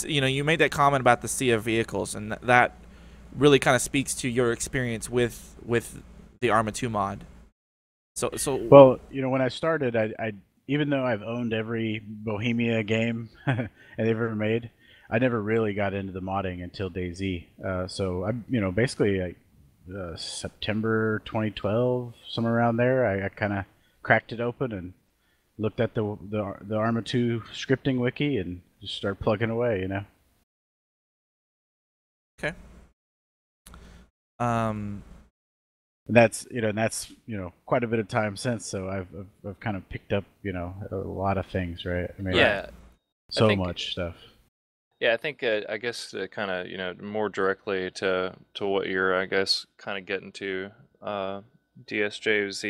you know, you made that comment about the sea of vehicles, and that really kind of speaks to your experience with the Arma 2 mod. So well, you know, when I started, I even though I've owned every Bohemia game and they've ever made, I never really got into the modding until DayZ. So I, you know, basically September 2012, somewhere around there, I kind of cracked it open and looked at the Arma 2 scripting wiki and just started plugging away, you know. okay. And that's quite a bit of time since. So I've kind of picked up, you know, a lot of things, right? I mean, Yeah, so much stuff. Yeah, I think I guess kind of, you know, more directly to what you're, I guess, kind of getting to, DSJ, was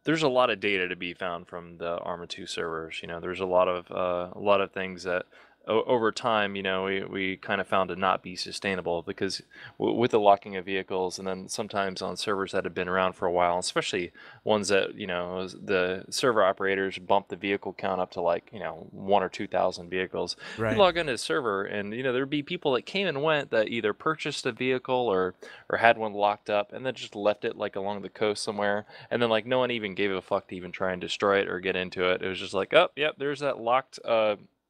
there's a lot of data to be found from the Arma 2 servers. You know, there's a lot of things that over time, you know, we kind of found to not be sustainable, because with the locking of vehicles, and then sometimes on servers that have been around for a while, especially ones that, you know, the server operators bump the vehicle count up to, like, you know, 1,000 or 2,000 vehicles. Right. You log into a server, and, you know, there'd be people that came and went that either purchased a vehicle or had one locked up and then just left it like along the coast somewhere, and then like no one even gave a fuck to even try and destroy it or get into it. It was just like, oh, yep, there's that locked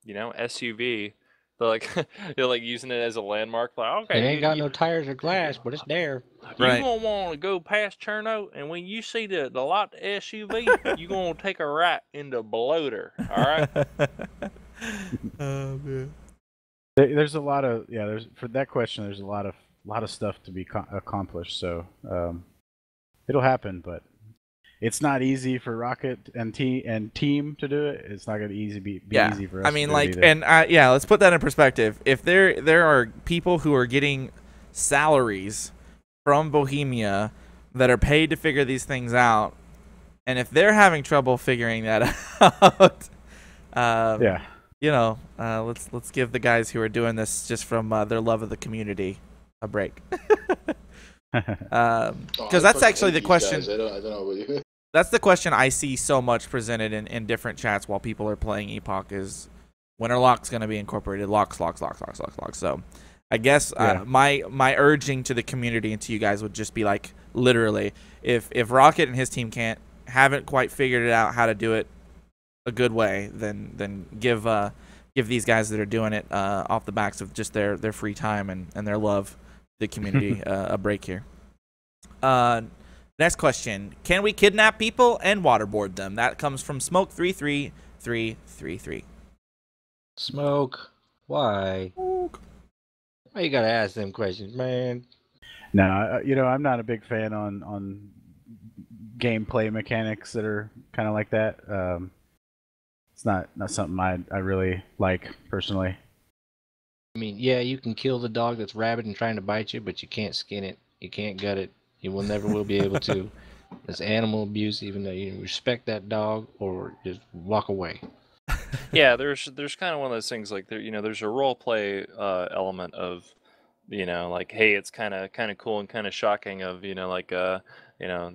you know, SUV. They're like they're like using it as a landmark. Like, okay, It ain't got no tires or glass, but it's there. you Right. gonna want to go past Cherno, and when you see the locked SUV, you gonna take a right into Bloater. All right. Oh man. There's a lot of there's for that question. There's a lot of stuff to be accomplished. So it'll happen, but it's not easy for Rocket and team to do it. It's not gonna be easy for us. I mean, to like, do it and yeah, let's put that in perspective. If there are people who are getting salaries from Bohemia that are paid to figure these things out, and if they're having trouble figuring that out, you know, let's give the guys who are doing this just from their love of the community a break. Because that's actually the question. I don't know about you. That's the question I see so much presented in different chats while people are playing Epoch is, when are locks going to be incorporated? Locks. So I guess my urging to the community and to you guys would just be like, literally, if Rocket and his team haven't quite figured it out how to do it a good way, then give these guys that are doing it off the backs of just their free time and their love the community a break here. Next question: can we kidnap people and waterboard them? That comes from Smoke33333. Smoke, why? Why you gotta ask them questions, man? No, you know, I'm not a big fan on gameplay mechanics that are kind of like that. It's not something I really like personally. I mean, yeah, you can kill the dog that's rabid and trying to bite you, but you can't skin it. You can't gut it. You will never will be able to. It's animal abuse, even though you respect that dog, or just walk away. Yeah, there's kind of one of those things, like, there, you know, there's a role play element of, you know, like, hey, it's kind of cool and kind of shocking of, you know, like you know,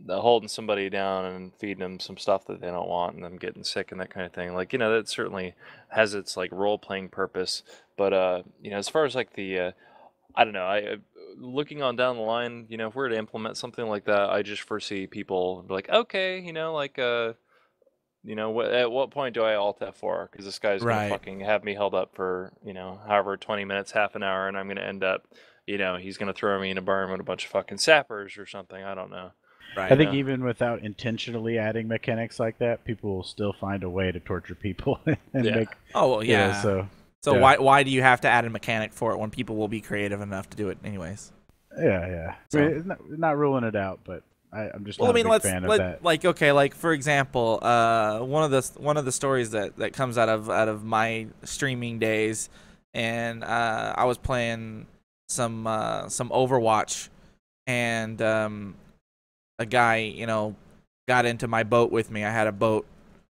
holding somebody down and feeding them some stuff that they don't want and them getting sick and that kind of thing. Like, you know, that certainly has its like role playing purpose. But you know, as far as like the I don't know, looking on down the line, you know, if we're to implement something like that, I just foresee people like, okay, you know, like you know, at what point do I alt F4? Because this guy's gonna fucking have me held up for, you know, however 20 minutes, half an hour, and I'm gonna end up, you know, he's gonna throw me in a barn with a bunch of fucking sappers or something. I don't know. Right. I think even without intentionally adding mechanics like that, people will still find a way to torture people and make. Oh well, yeah. You know, so why do you have to add a mechanic for it when people will be creative enough to do it anyways? Yeah. So, I mean, not ruling it out, but I'm just not a big fan of that. Like, okay, like for example, one of the stories that comes out of my streaming days, and I was playing some Overwatch, and a guy, you know, got into my boat with me. I had a boat,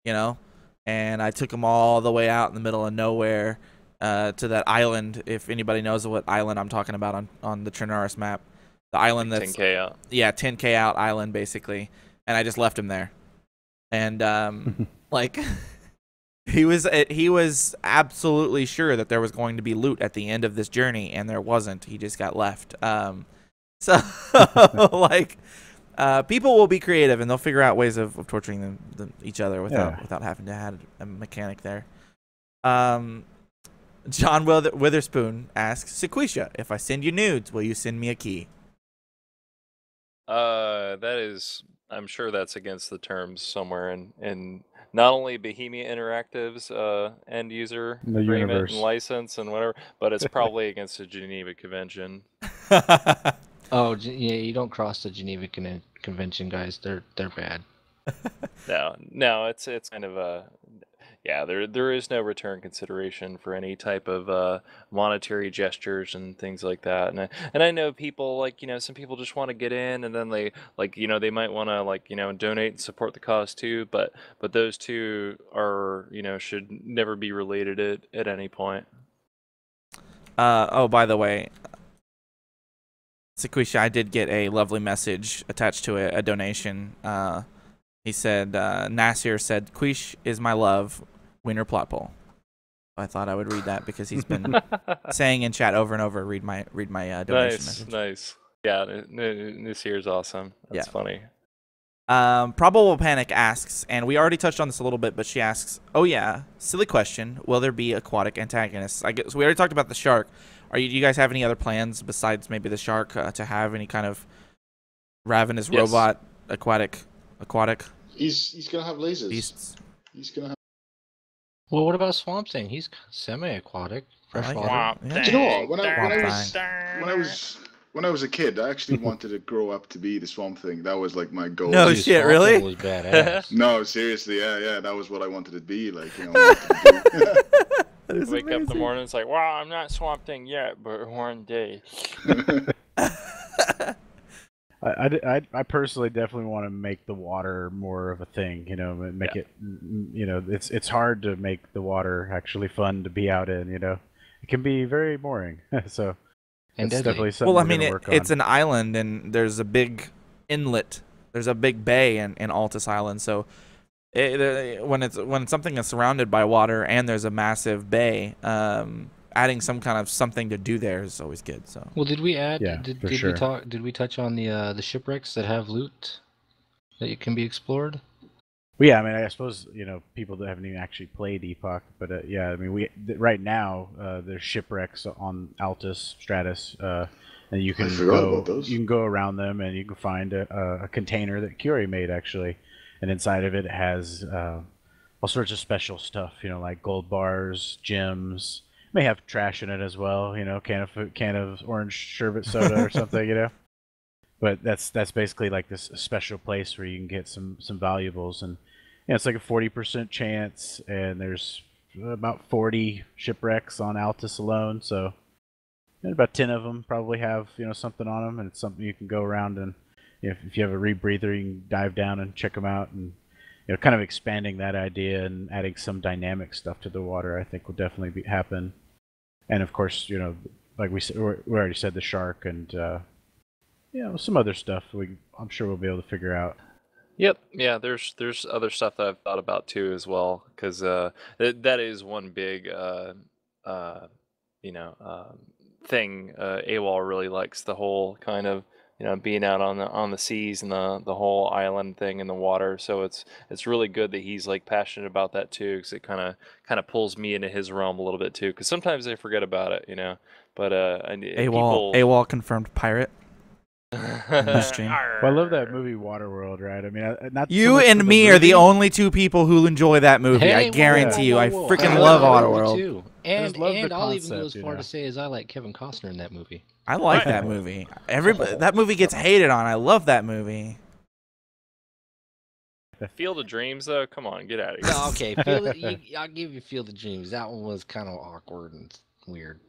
you know, and I took him all the way out in the middle of nowhere to that island. If anybody knows what island I'm talking about on the Trinaris map. The island that's 10K out. Yeah, 10K out island basically, and I just left him there, and like He was absolutely sure that there was going to be loot at the end of this journey, and there wasn't. He just got left. So like, people will be creative, and they'll figure out ways of torturing each other without having to have a mechanic there. John Witherspoon asks, Sequisha, if I send you nudes, will you send me a key? That is, I'm sure that's against the terms somewhere in not only Bohemia Interactive's end user agreement universe. and license and whatever, but it's probably against the Geneva Convention. Oh, yeah, you don't cross the Geneva Convention, guys. They're bad. No, it's kind of a there is no return consideration for any type of monetary gestures and things like that. And I know people, like, some people just want to get in, and then they, like, they might want to, like, donate and support the cause too, but those two are, should never be related at any point. Oh, by the way, Sequisha, I did get a lovely message attached to it, a donation. He said, Nasir said, Quish is my love, winner plot poll. I thought I would read that because he's been saying in chat over and over, read my donation message. Nice. Yeah, Nasir's awesome. That's funny. Probable Panic asks, and we already touched on this a little bit, but she asks, oh yeah, silly question, will there be aquatic antagonists? I guess we already talked about the shark. Do you guys have any other plans besides maybe the shark to have any kind of ravenous robot aquatic? He's gonna have lasers. Beasts. He's gonna have. Well, what about Swamp Thing? He's semi-aquatic, freshwater. Yeah. Do you know what? When I was a kid, I actually wanted to grow up to be the Swamp Thing. That was like my goal. No Dude, shit, Swamp really? Thing was badass. No, seriously, yeah, that was what I wanted to be. Like, Wake up in the morning, it's like, wow, I'm not Swamp Thing yet, but one day. I personally definitely want to make the water more of a thing, make it, it's hard to make the water actually fun to be out in, it can be very boring. So And it's deadly. definitely something Well, I we're mean, gonna work it's on. an island, and there's a big inlet. There's a big bay in Altus Island, so when it's something that's surrounded by water and there's a massive bay, adding some kind of something to do there is always good. So. Well, did we add? Yeah, did for we sure. talk? Did we touch on the shipwrecks that have loot that can be explored? Well, yeah, I mean, I suppose people that haven't even actually played Epoch, but yeah, I mean, right now there's shipwrecks on Altus, Stratus, and you can go around them, and you can find a container that Curie made actually, and inside of it has all sorts of special stuff, like gold bars, gems. May have trash in it as well, can of orange sherbet soda or something, But that's basically like this special place where you can get some valuables, and it's like a 40% chance, and there's about 40 shipwrecks on Altus alone, so about 10 of them probably have something on them, and it's something you can go around and if you have a rebreather, you can dive down and check them out, and kind of expanding that idea and adding some dynamic stuff to the water, I think will definitely happen. And of course, like we already said, the shark and some other stuff I'm sure we'll be able to figure out. Yep. Yeah. There's other stuff that I've thought about too as well, because that is one big thing. AWOL really likes the whole kind of being out on the seas and the whole island thing in the water. So it's really good that he's like passionate about that too, because it kind of pulls me into his realm a little bit too. Because sometimes I forget about it, But AWOL confirmed pirate. Stream. Well, I love that movie Waterworld, right? I mean, not you so much and for the me are the movie. only two people who enjoy that movie. Hey, I guarantee you. I whoa. freaking I love that movie Waterworld. too. just love the I'll even go concept, as far to say as I like Kevin Costner in that movie. I like that movie. That movie gets hated on. I love that movie. Field of Dreams, though, come on, get out of here. No, okay, I'll give you Field of Dreams. That one was kind of awkward and weird.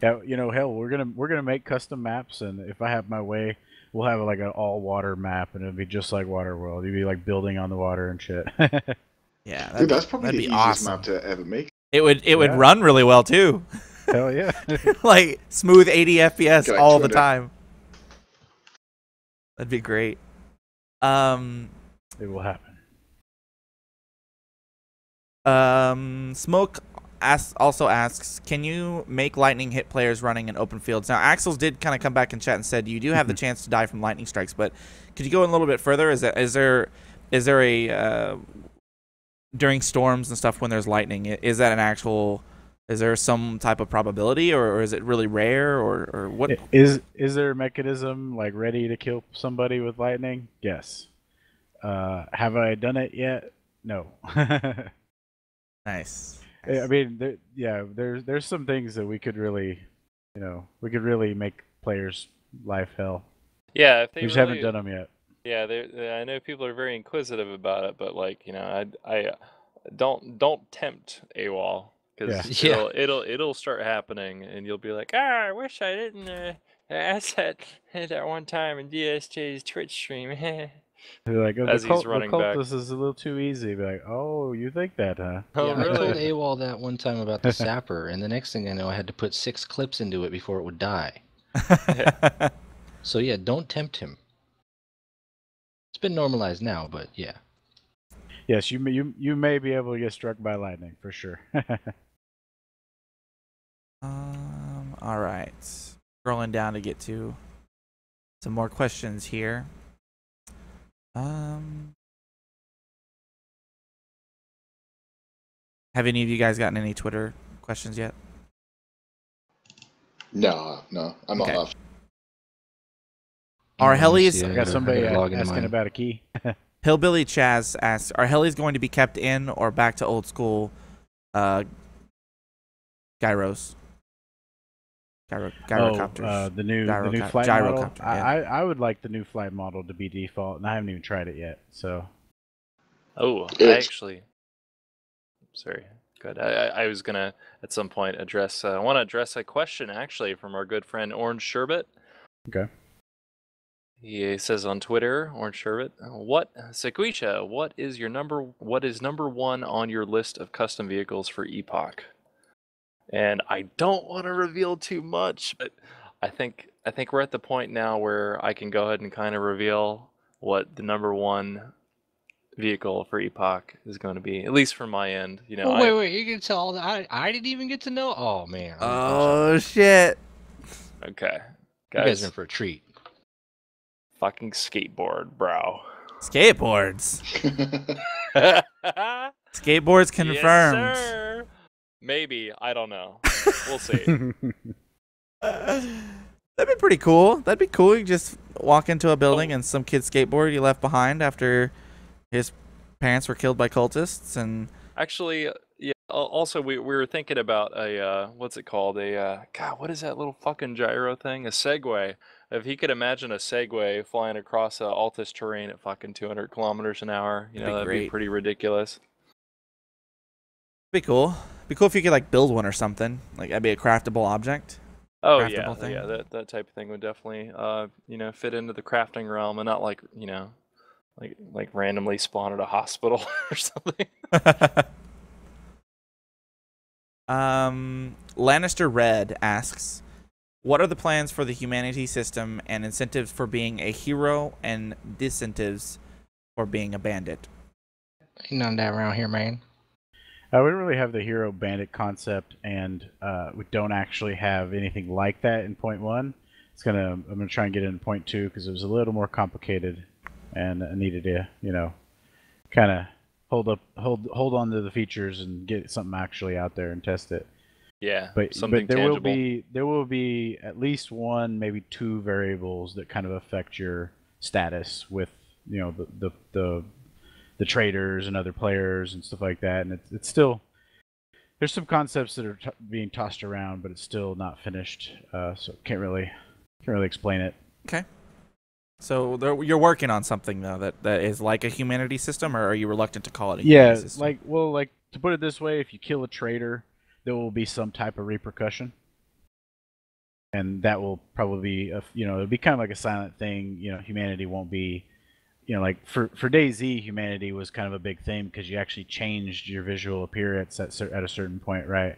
Yeah, hell, we're gonna make custom maps, and if I have my way, we'll have like an all water map, and it'll be just like Waterworld. You'd be like building on the water and shit. Yeah, Dude, that's probably that'd the be easiest awesome. map to ever make. It would run really well too. Hell yeah. Like smooth 80 FPS Like all the 200. time. That'd be great. It will happen. Smoke also asks, can you make lightning hit players running in open fields? Now, Axels did kind of come back in chat and said you do have the chance to die from lightning strikes, but could you go in a little bit further? Is there a during storms and stuff when there's lightning? Is that an actual? Is there some type of probability, or is it really rare, or what? Is there a mechanism like ready to kill somebody with lightning? Yes. Have I done it yet? No. Nice. I mean, there's some things that we could really make players' life hell. Yeah, if they We just really, haven't done them yet. Yeah, I know people are very inquisitive about it, but like, I don't tempt AWOL because Yeah. it'll start happening, and you'll be like, I wish I didn't ask that one time in DSJ's Twitch stream. They're like, oh, As he's the running back. cultist is a little too easy. Be like, oh, you think that, huh? Oh, Yeah, I told really? AWOL that one time about the sapper, and the next thing I know, I had to put 6 clips into it before it would die. So yeah, don't tempt him. It's been normalized now, but yeah. Yes, you may be able to get struck by lightning for sure. All right. Scrolling down to get to some more questions here. Have any of you guys gotten any Twitter questions yet? No, I'm Okay. off. Are helis? I got somebody asking about a key. Hillbilly Chaz asks, are helis going to be kept in or back to old school gyrocopters? The new flight model. Yeah. I would like the new flight model to be default, and I haven't even tried it yet. So. Oh, I actually. Sorry. Good. I was gonna at some point address. I want to address a question actually from our good friend Orange Sherbet. Okay. He says on Twitter, Orange Sherbet, Sequisha, what is number one on your list of custom vehicles for Epoch? And I don't want to reveal too much, but I think we're at the point now where I can go ahead and kind of reveal what the number one vehicle for Epoch is going to be, at least from my end. Wait, you can tell all that. I didn't even get to know. Oh man. Oh shit. Okay, you guys are in for a treat. Fucking skateboard, bro. Skateboards. Skateboards confirmed. Yes, sir. Maybe, I don't know. We'll see. That'd be pretty cool. That'd be cool. You just walk into a building and some kid's skateboard you left behind after his parents were killed by cultists. And actually, yeah. Also, we were thinking about a what's it called? God, what is that little fucking gyro thing? A Segway. If he could imagine a Segway flying across Altus terrain at fucking 200 kilometers an hour, that'd be pretty ridiculous. Be cool. Be cool if you could like build one or something. Like that'd be a craftable object. Oh yeah, that type of thing would definitely fit into the crafting realm, and not like like randomly spawn at a hospital or something. Lannister Red asks, what are the plans for the humanity system and incentives for being a hero and disincentives for being a bandit? Ain't none of that around here, man. We don't really have the hero bandit concept, and we don't actually have anything like that in point 1. I'm gonna try and get it in point 2 because it was a little more complicated, and I needed to kind of hold on to the features and get something actually out there and test it. Yeah, but something there tangible. will be at least 1, maybe 2 variables that kind of affect your status with the traders and other players and stuff like that. And it's still, there's some concepts that are being tossed around, but it's still not finished. So can't really explain it. Okay. So you're working on something though that is like a humanity system, or are you reluctant to call it a humanity system? like to put it this way, if you kill a trader, there will be some type of repercussion, and that will probably be it'll be kind of like a silent thing. Humanity won't be, like for DayZ, humanity was kind of a big thing because you actually changed your visual appearance at a certain point, right?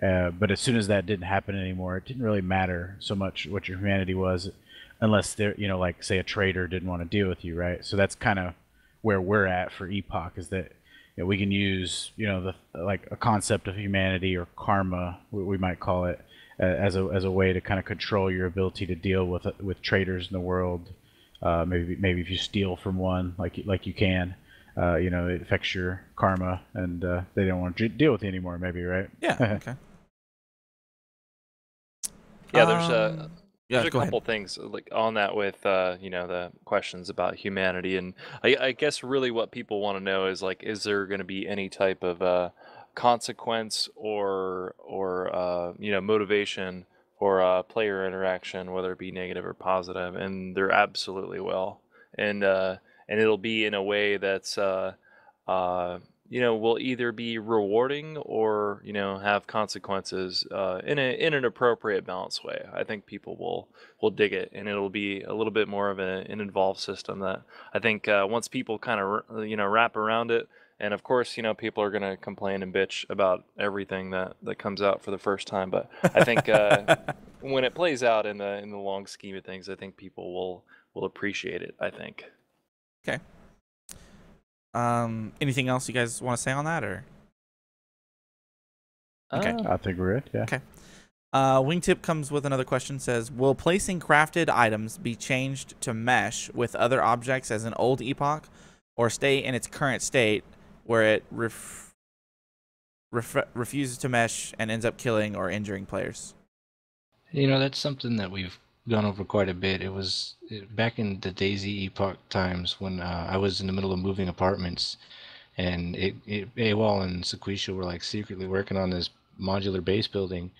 But as soon as that didn't happen anymore, it didn't really matter so much what your humanity was, unless there, like say a trader didn't want to deal with you, right? So that's kind of where we're at for Epoch, is that we can use like a concept of humanity or karma, we might call it, as a way to kind of control your ability to deal with traitors in the world. Maybe if you steal from one, like you can, it affects your karma, and they don't want to deal with you anymore. Maybe, right? Yeah. Okay. Yeah, there's a go couple ahead. things like on that with the questions about humanity, and I guess really what people want to know is like, is there going to be any type of consequence or motivation for player interaction, whether it be negative or positive? And there absolutely will, and it'll be in a way that's will either be rewarding or have consequences in an appropriate balanced way. I think people will dig it, and it'll be a little bit more of an involved system that I think once people kind of wrap around it. And of course, people are going to complain and bitch about everything that comes out for the first time. But I think when it plays out in the long scheme of things, I think people will appreciate it, I think. Okay. Anything else you guys want to say on that, or? Okay. I think we're good. Yeah. Okay. Wingtip comes with another question. Says, will placing crafted items be changed to mesh with other objects as an old Epoch, or stay in its current state where it refuses to mesh and ends up killing or injuring players? That's something that we've gone over quite a bit. It was back in the DayZ Epoch times when I was in the middle of moving apartments, and AWOL and Sequisha were like secretly working on this modular base building.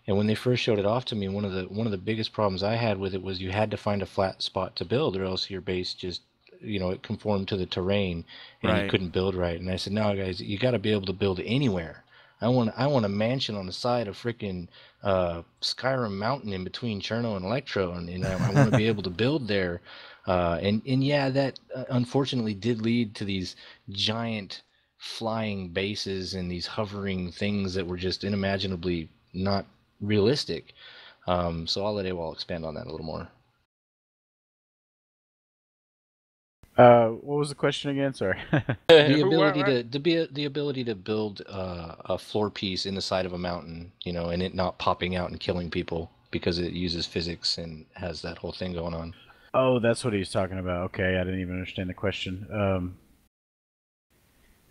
And when they first showed it off to me, one of the biggest problems I had with it was you had to find a flat spot to build, or else your base just it conformed to the terrain, and you couldn't build right. And I said, no, guys, you got to be able to build anywhere. I want a mansion on the side of freaking Skyrim Mountain in between Cherno and Electro, and I want to be able to build there. And yeah, that unfortunately did lead to these giant flying bases and these hovering things that were just unimaginably not realistic. So I'll let AWOL expand on that a little more. What was the question again? Sorry. The ability to build a floor piece in the side of a mountain, and it not popping out and killing people because it uses physics and has that whole thing going on. Oh, that's what he's talking about. Okay, I didn't even understand the question.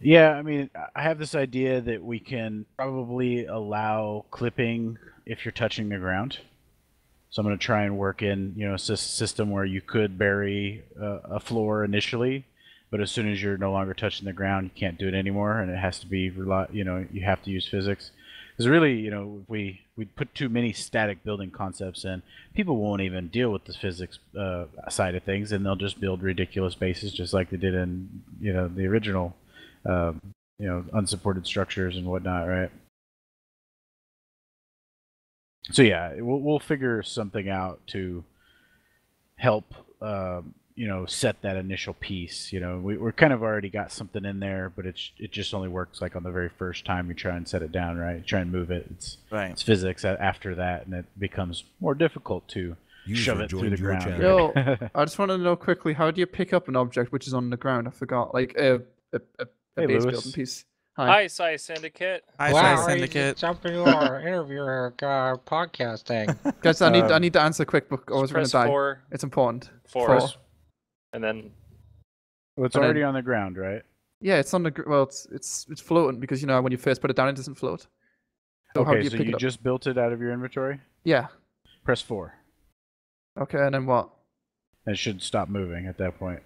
Yeah, I mean, I have this idea that we can probably allow clipping if you're touching the ground. So I'm going to try and work in, a system where you could bury a floor initially, but as soon as you're no longer touching the ground, you can't do it anymore, and it has to be, you have to use physics. Because really, if we put too many static building concepts in, people won't even deal with the physics side of things, and they'll just build ridiculous bases just like they did in, the original, unsupported structures and whatnot, right? So yeah, we'll figure something out to help, set that initial piece. We're kind of already got something in there, but it just only works like on the very first time you try and set it down, right? You try and move it. It's physics after that, and it becomes more difficult to shove it through the ground. Yo, I just want to know quickly, how do you pick up an object which is on the ground? I forgot, like a base building piece. Hi, Sci Syndicate. Hi, Sci Syndicate. Jumping your interview podcast thing. Guys, I need to answer quick, but I was going to die. 4. It's important. 4. And then. Well, it's already on the ground, right? Yeah, it's on the it's floating because when you first put it down, it doesn't float. So how do you so pick you it up? just built it out of your inventory? Yeah. Press 4. Okay, and then what? It should stop moving at that point.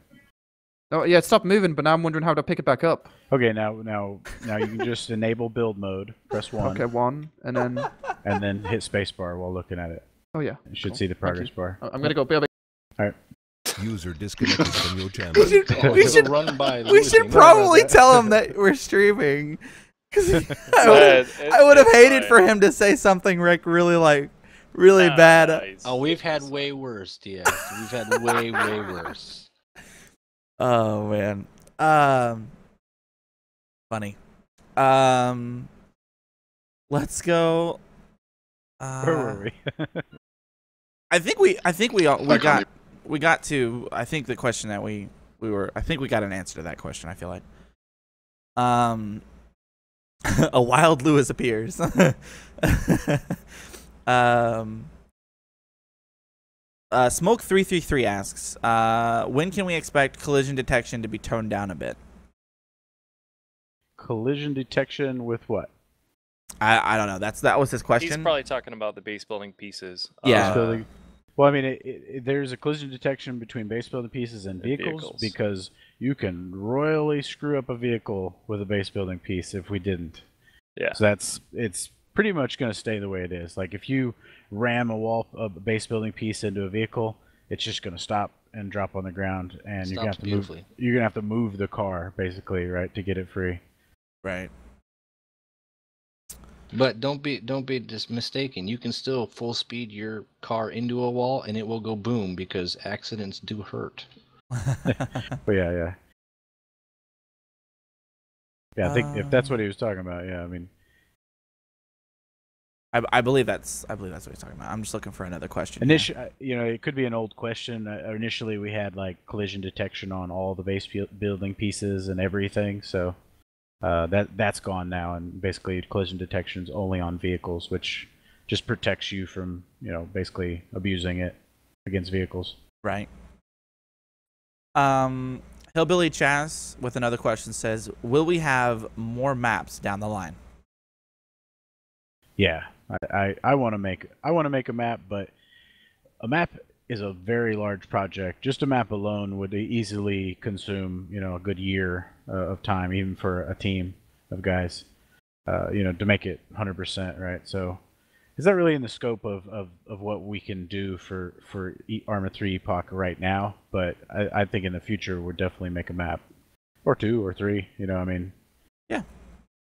Oh yeah, it stopped moving, but now I'm wondering how to pick it back up. Okay, now you can just enable build mode. Press 1. Okay, 1, and then. And then hit spacebar while looking at it. Oh yeah. You should see the progress bar. I'm gonna go build it. All right. User disconnected from your channel. We should probably tell him that we're streaming, because I would have hated for him to say something really bad. Nice. Oh, we've had way worse, DS. We've had way worse. Oh man. Funny. Let's go. Where were we? I think we got to the question that we got an answer to that question, I feel like. A wild Lewis appears. Smoke333 asks, when can we expect collision detection to be toned down a bit? Collision detection with what? I don't know. That was his question. He's probably talking about the base building pieces. Yeah. Base building. Well, I mean, there's a collision detection between base building pieces and vehicles because you can royally screw up a vehicle with a base building piece if we didn't. Yeah. So it's pretty much going to stay the way it is. Like if you ram a base building piece into a vehicle, it's just going to stop and drop on the ground, and you're going to have to move the car basically, right, to get it free. Right. But don't be just mistaken. You can still full speed your car into a wall and it will go boom because accidents do hurt. But yeah. I think if that's what he was talking about, yeah, I mean, I believe that's what he's talking about. I'm just looking for another question. It could be an old question. Initially, we had like collision detection on all the base building pieces and everything, so. That's gone now, and basically collision detection is only on vehicles, which just protects you from, basically abusing it against vehicles. Right. Hillbilly Chaz with another question says, will we have more maps down the line? Yeah, I want to make a map, but a map is a very large project. Just a map alone would easily consume, a good year of time, even for a team of guys, to make it 100%, right? So is that really in the scope of what we can do for Arma 3 Epoch right now? But I think in the future we'll definitely make a map, or 2 or 3, Yeah.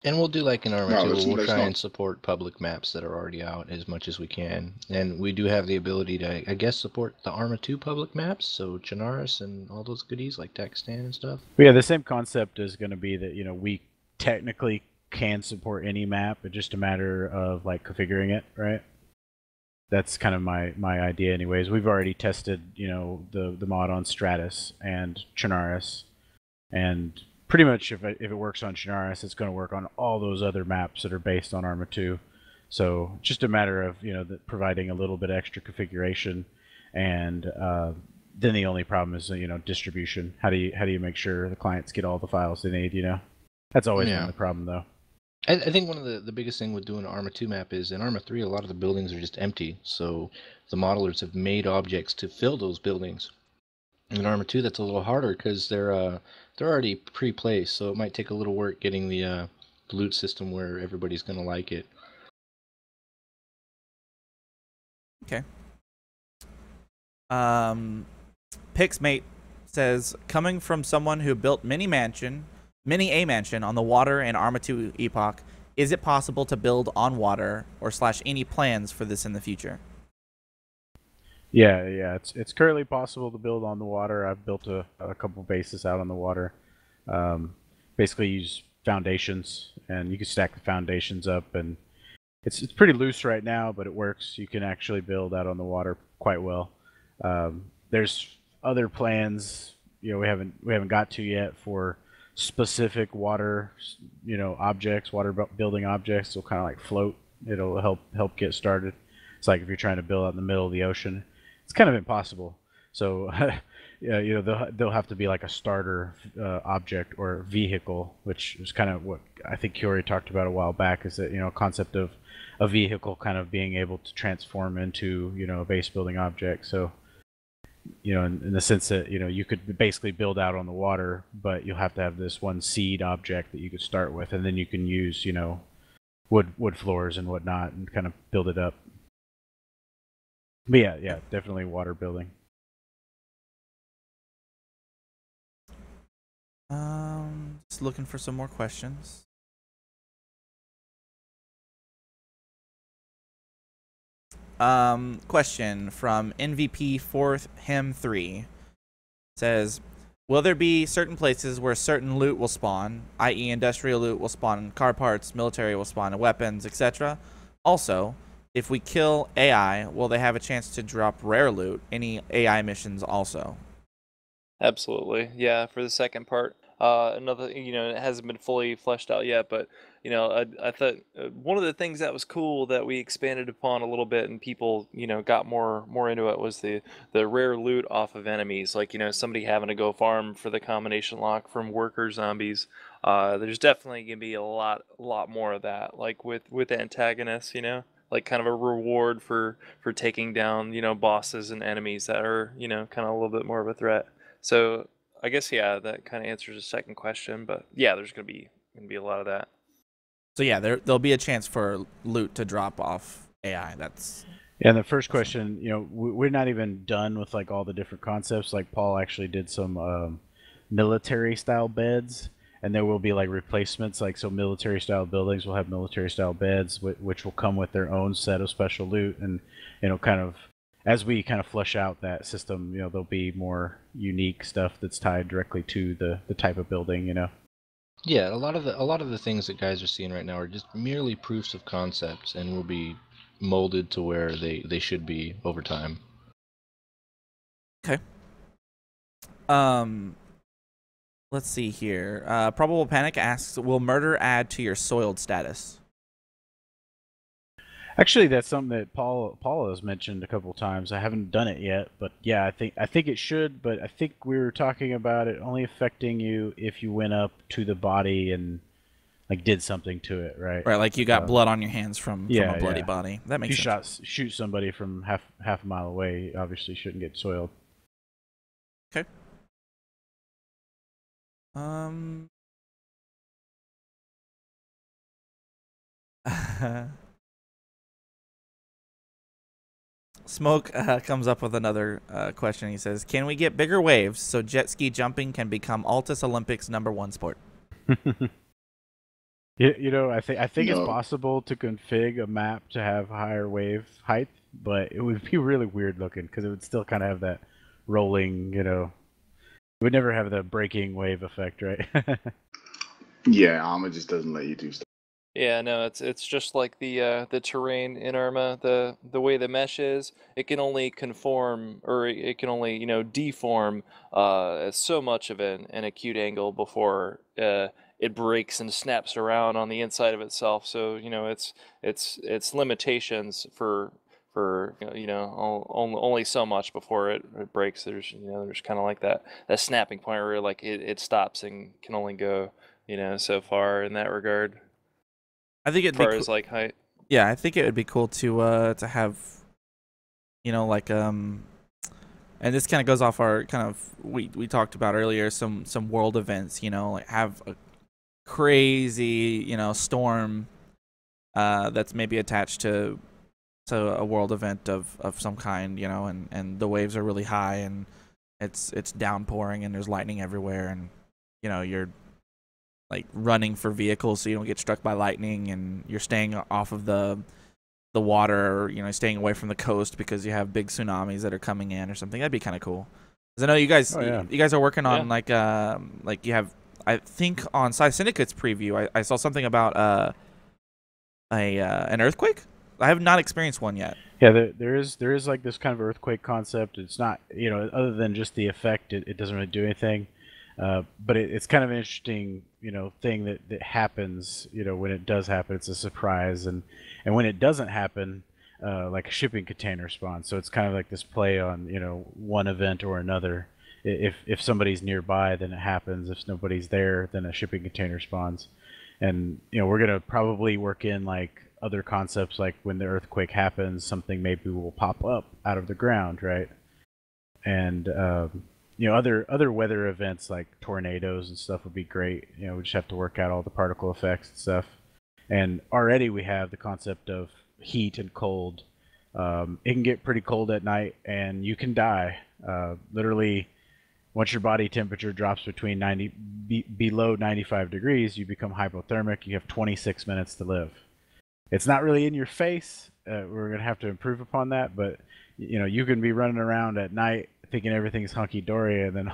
And we'll do like in Arma 2, we'll try and support public maps that are already out as much as we can. And we do have the ability to, I guess, support the Arma 2 public maps, so Chernarus and all those goodies like Dagestan and stuff. But yeah, the same concept is going to be that, we technically can support any map. It's just a matter of like configuring it, right? That's kind of my idea anyways. We've already tested, the mod on Stratus and Chernarus, and pretty much if it works on Chernarus, it's going to work on all those other maps that are based on Arma 2. So just a matter of providing a little bit extra configuration, and then the only problem is distribution. How do you make sure the clients get all the files they need? That's always been the problem though. I think one of the biggest thing with doing an Arma 2 map is in Arma 3 a lot of the buildings are just empty, so the modelers have made objects to fill those buildings. In Arma 2 that's a little harder because they're already pre-placed, so it might take a little work getting the loot system where everybody's going to like it. Okay. Pixmate says, coming from someone who built mini a mansion on the water in Arma 2 Epoch, is it possible to build on water or / any plans for this in the future? Yeah, it's currently possible to build on the water. I've built a couple bases out on the water. Basically use foundations, and you can stack the foundations up, and it's pretty loose right now, but it works. You can actually build out on the water quite well. There's other plans, we haven't got to yet for specific water, objects, water building objects. Will kind of like float. It'll help get started. It's like if you're trying to build out in the middle of the ocean, it's kind of impossible. So, they'll have to be like a starter object or vehicle, which is kind of what I think Kiori talked about a while back. Is that concept of a vehicle kind of being able to transform into a base building object. So, in the sense that you could basically build out on the water, but you'll have to have this one seed object that you could start with, and then you can use wood floors and whatnot and kind of build it up. But yeah, definitely water building. Just looking for some more questions. Question from MVP 4th Hem 3 says, will there be certain places where certain loot will spawn, i.e. industrial loot will spawn car parts, military will spawn weapons, etc.? Also, if we kill AI, will they have a chance to drop rare loot? Any AI missions also? Absolutely. Yeah, for the second part. Another, it hasn't been fully fleshed out yet, but I thought one of the things that was cool that we expanded upon a little bit and people got more into it was the rare loot off of enemies, like somebody having to go farm for the combination lock from worker zombies. There's definitely gonna be a lot more of that, like with antagonists, like kind of a reward for taking down bosses and enemies that are kind of a little bit more of a threat. So I guess yeah, that kind of answers the second question, but yeah, there's gonna be a lot of that. So yeah, there'll be a chance for loot to drop off AI. That's Yeah, and the first question, we're not even done with like all the different concepts. Like Paul actually did some military style beds, and there will be like replacements. Like so, military style buildings will have military style beds, which will come with their own set of special loot, and kind of as we kind of flesh out that system, there'll be more unique stuff that's tied directly to the type of building. Yeah, a lot of the things that guys are seeing right now are just merely proofs of concepts, and will be molded to where they should be over time. okay. Let's see here. Probable Panic asks, will murder add to your soiled status? Actually, that's something that Paul has mentioned a couple of times. I haven't done it yet, but yeah, I think it should. But I think we were talking about it only affecting you if you went up to the body and like did something to it, right? Right, like you got blood on your hands from a bloody yeah. body. That makes If sense. you shoot somebody from half a mile away, obviously shouldn't get soiled. Okay. Smoke comes up with another question. He says, can we get bigger waves so jet ski jumping can become Altus Olympics #1 sport? I think it's No. possible to config a map to have higher wave height, but it would be really weird looking because it would still kind of have that rolling, it would never have the breaking wave effect, right? Yeah, Arma just doesn't let you do stuff. Yeah, no, it's just like the terrain in Arma, the way the mesh is, it can only conform, or it can only deform so much of an acute angle before it breaks and snaps around on the inside of itself. So it's limitations for only so much before it breaks. There's there's kind of like that snapping point where like it stops and can only go so far in that regard. I think As far as like height. Yeah, I think it would be cool to have, like and this kind of goes off our kind of we talked about earlier some world events, like have a crazy storm that's maybe attached to a world event of some kind, and the waves are really high and it's downpouring and there's lightning everywhere, and you're like running for vehicles so you don't get struck by lightning, and you're staying off of the water, staying away from the coast because you have big tsunamis that are coming in or something. That'd be kind of cool. Because I know you guys you guys are working on like you have, I think on Sci Syndicate's preview I saw something about an earthquake. I have not experienced one yet. Yeah, there is like this kind of earthquake concept. It's not, other than just the effect, it doesn't really do anything. But it's kind of an interesting, thing that happens, when it does happen. It's a surprise, and when it doesn't happen, like a shipping container spawns. So it's kind of like this play on, one event or another. If somebody's nearby, then it happens. If nobody's there, then a shipping container spawns. And we're gonna probably work in like other concepts, like when the earthquake happens, something maybe will pop up out of the ground, right? And other weather events like tornadoes and stuff would be great. We just have to work out all the particle effects and stuff. And already we have the concept of heat and cold. It can get pretty cold at night, and you can die. Literally, once your body temperature drops between below 95 degrees, you become hypothermic. You have 26 minutes to live. It's not really in your face. We're gonna have to improve upon that, but you can be running around at night thinking everything's hunky-dory, and then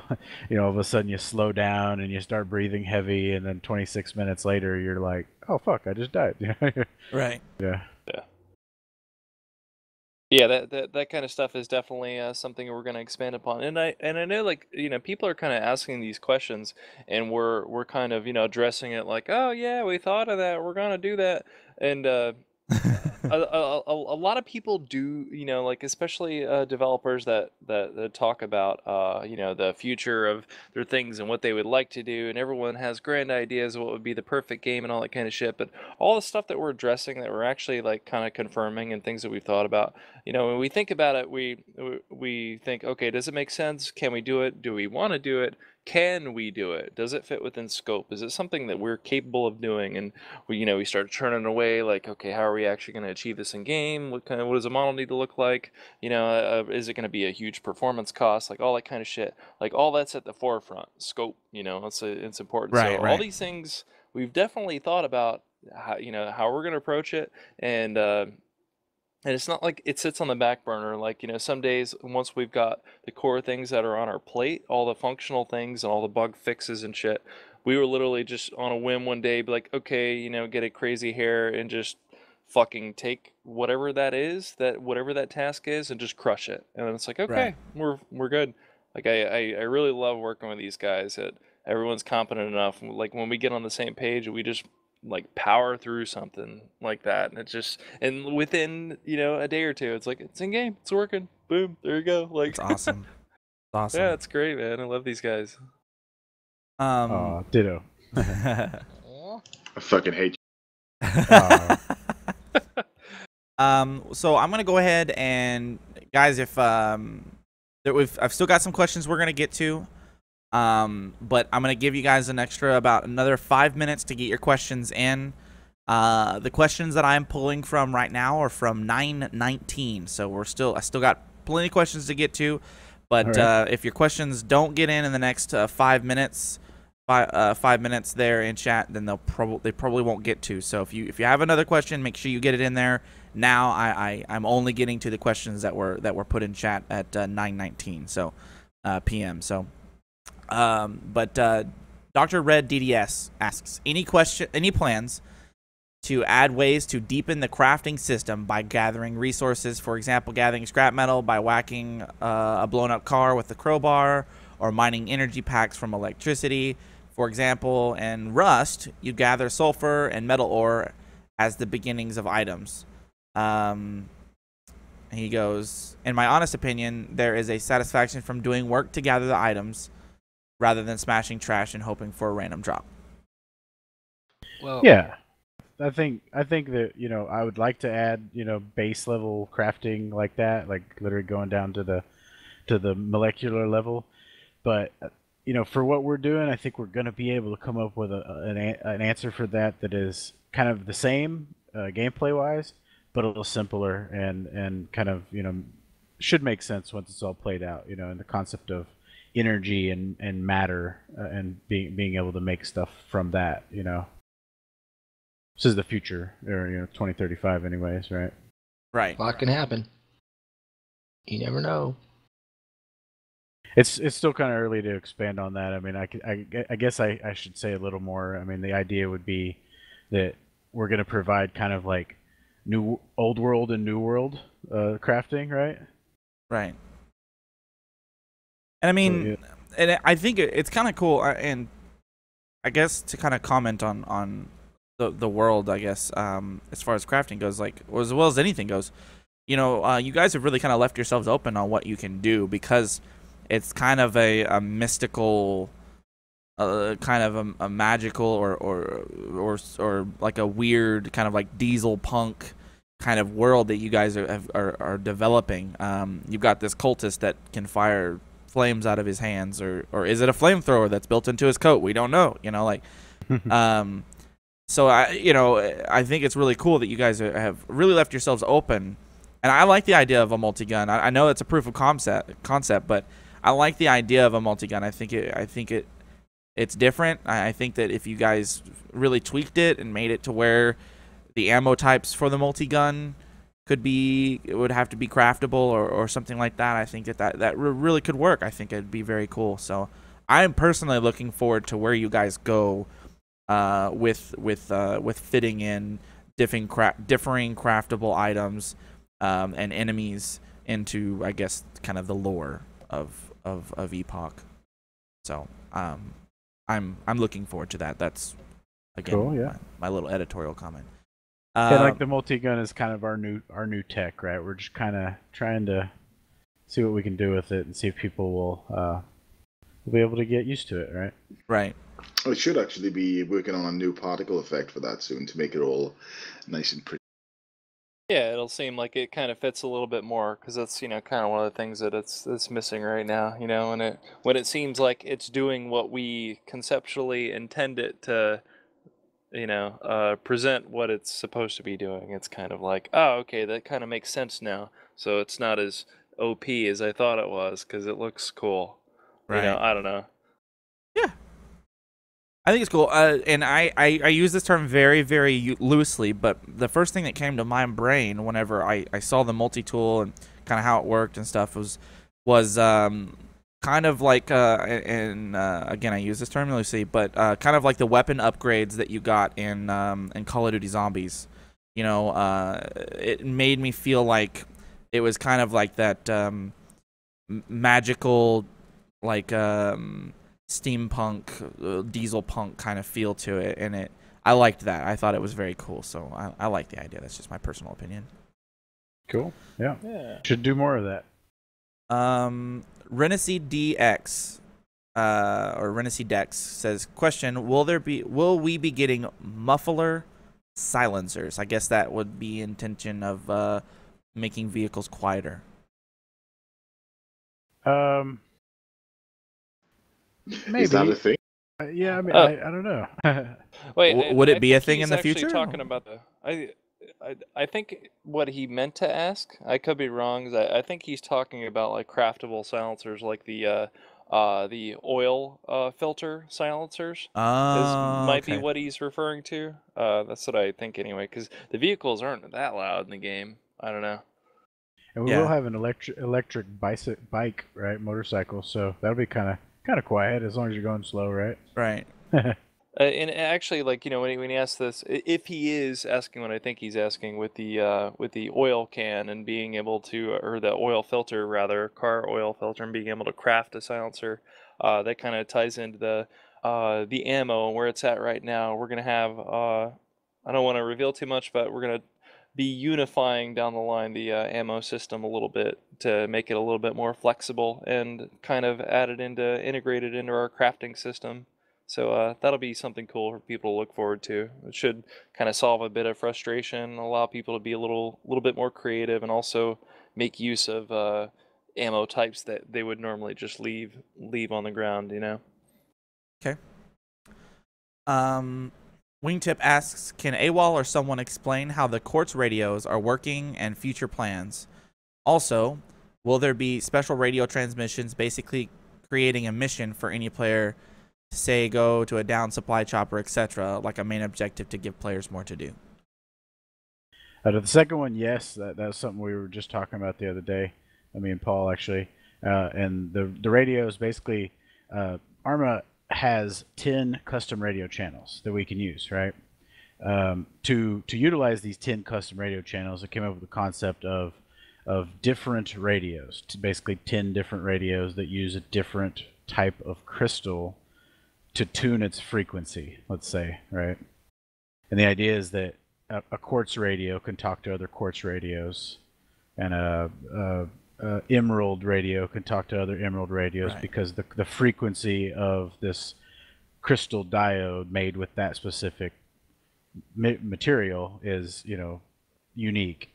all of a sudden you slow down and you start breathing heavy, and then 26 minutes later you're like, oh fuck, I just died. Right. Yeah. Yeah, that kind of stuff is definitely something we're going to expand upon. And I know, like, people are kind of asking these questions, and we're kind of, addressing it like, oh yeah, we thought of that, we're gonna do that. And a lot of people do, like, especially developers that talk about the future of their things and what they would like to do, and everyone has grand ideas of what would be the perfect game and all that kind of shit. But all the stuff that we're addressing, that we're actually like kind of confirming, and things that we've thought about, when we think about it, we think, okay, does it make sense? Can we do it? Do we want to do it? Can we do it? Does it fit within scope? Is it something that we're capable of doing? And we start turning away, like, okay, how are we actually going to achieve this in game? What does a model need to look like? Is it going to be a huge performance cost? Like, all that kind of shit. Like, all that's at the forefront. Scope, it's important. Right, So right. all these things we've definitely thought about how we're going to approach it, and it's not like it sits on the back burner. Like, some days, once we've got the core things that are on our plate, all the functional things and all the bug fixes and shit, we were literally just on a whim one day, be like, okay, get a crazy hair and just fucking take whatever that is, whatever that task is, and just crush it. And then it's like, okay, we're good. Like, I really love working with these guys. That everyone's competent enough. Like, when we get on the same page, we just like power through something like that, and it's just, and within a day or two, it's like, it's in game, it's working, boom, there you go. Like, It's awesome. It's awesome. yeah, it's great, man. I love these guys. Ditto. I fucking hate So I'm gonna go ahead and, guys, if I've still got some questions we're gonna get to, but I'm gonna give you guys about another 5 minutes to get your questions in. The questions that I'm pulling from right now are from 919, so I still got plenty of questions to get to. But right. If your questions don't get in the next 5 minutes, 5 minutes there in chat, then they probably won't get to. So if you have another question, make sure you get it in there now. I'm only getting to the questions that were put in chat at 9:19 p.m. So. But Dr. Red DDS asks, any plans to add ways to deepen the crafting system by gathering resources? For example, gathering scrap metal by whacking a blown up car with a crowbar, or mining energy packs from electricity. For example, in Rust, you gather sulfur and metal ore as the beginnings of items. He goes, in my honest opinion, there is a satisfaction from doing work to gather the items, rather than smashing trash and hoping for a random drop. Well, Yeah, I think that I would like to add base level crafting like that, like literally going down to the molecular level. But for what we're doing, I think we're going to be able to come up with an answer for that is kind of the same gameplay wise, but a little simpler, and kind of should make sense once it's all played out. And the concept of energy and matter, and being able to make stuff from that. This is the future, or 2035 anyways, right? Right. a lot can happen. You never know. It's still kind of early to expand on that. I mean, I guess I should say a little more. I mean, the idea would be that we're going to provide kind of like old world and new world crafting, right? Right. And I mean, and I think it's kind of cool, and I guess to kind of comment on the world, I guess, as far as crafting goes, like, as well as anything goes, you guys have really kind of left yourselves open on what you can do, because it's kind of a mystical, kind of a magical, or like a weird kind of like diesel punk kind of world that you guys are developing. You've got this cultist that can fire flames out of his hands, or is it a flamethrower that's built into his coat? We don't know, so I think it's really cool that you guys have really left yourselves open, and I like the idea of a multi-gun. I know it's a proof of concept, but I like the idea of a multi-gun. I think it's different. I think that if you guys really tweaked it and made it to where the ammo types for the multi-gun it would have to be craftable, or something like that, I think that really could work. I think it'd be very cool. So I'm personally looking forward to where you guys go with fitting in differing craftable items and enemies into, I guess, kind of the lore of Epoch. So I'm looking forward to that. That's again Cool, yeah. my little editorial comment. Yeah, like the multi-gun is kind of our new tech, right? We're just kind of trying to see what we can do with it and see if people will be able to get used to it, right? Right. We should actually be working on a new particle effect for that soon to make it all nice and pretty. Yeah, it'll seem like it kind of fits a little bit more because that's kind of one of the things that it's missing right now. And when it seems like it's doing what we conceptually intend it to, present what it's supposed to be doing. It's kind of like, oh, okay, that kind of makes sense now. So it's not as OP as I thought it was because it looks cool. Right. I don't know. Yeah. I think it's cool. And I use this term very, very loosely, but the first thing that came to my brain whenever I saw the multi-tool and kind of how it worked and stuff was kind of like, again, I use this term loosely, but kind of like the weapon upgrades that you got in Call of Duty Zombies. It made me feel like it was kind of like that magical, like steampunk, diesel punk kind of feel to it, and I liked that. I thought it was very cool, so I like the idea. That's just my personal opinion. Cool. Yeah. Should do more of that. Renacy DX or Renacy Dex says, question, will we be getting muffler silencers? I guess that would be intention of making vehicles quieter. Maybe. Is that a thing? Yeah, I mean, I don't know. Wait, would it be a think thing in he's the actually future? Talking about I think what he meant to ask, I could be wrong. I think he's talking about like craftable silencers, like the oil filter silencers. Might be Okay. what he's referring to. That's what I think anyway, because the vehicles aren't that loud in the game. I don't know. And we will have an electric bike, right? Motorcycle. So that'll be kind of quiet as long as you're going slow, right? Right. And actually, like when he asks this, if he is asking what I think he's asking with the oil can and being able to, or the oil filter rather, car oil filter, and being able to craft a silencer, that kind of ties into the ammo and where it's at right now. We're gonna have I don't want to reveal too much, but we're gonna be unifying down the line the ammo system a little bit to make it a little bit more flexible and kind of integrated into our crafting system. So that'll be something cool for people to look forward to. It should kind of solve a bit of frustration, allow people to be a little bit more creative, and also make use of ammo types that they would normally just leave on the ground. Okay. Wingtip asks, can AWOL or someone explain how the quartz radios are working and future plans? Also, will there be special radio transmissions basically creating a mission for any player, say go to a down supply chopper, etc., like a main objective to give players more to do? To the second one, yes, that's something we were just talking about the other day. Me and Paul actually, and the radios basically, Arma has 10 custom radio channels that we can use, right? To utilize these 10 custom radio channels, it came up with the concept of different radios, basically 10 different radios that use a different type of crystal to tune its frequency, let's say, right? And the idea is that a quartz radio can talk to other quartz radios, and a emerald radio can talk to other emerald radios, right? Because the frequency of this crystal diode made with that specific material is, unique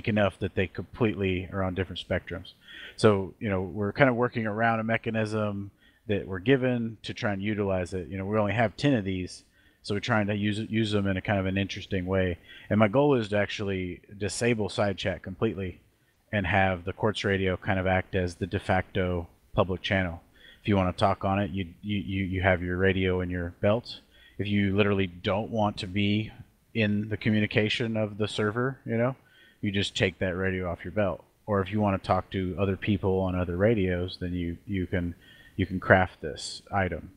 enough that they completely are on different spectrums. So, we're kind of working around a mechanism that we're given to try and utilize it. We only have 10 of these, so we're trying to use them in a kind of an interesting way. And my goal is to actually disable side chat completely and have the quartz radio kind of act as the de facto public channel. If you want to talk on it, you have your radio in your belt. If you literally don't want to be in the communication of the server, you just take that radio off your belt. Or if you want to talk to other people on other radios, then you can craft this item.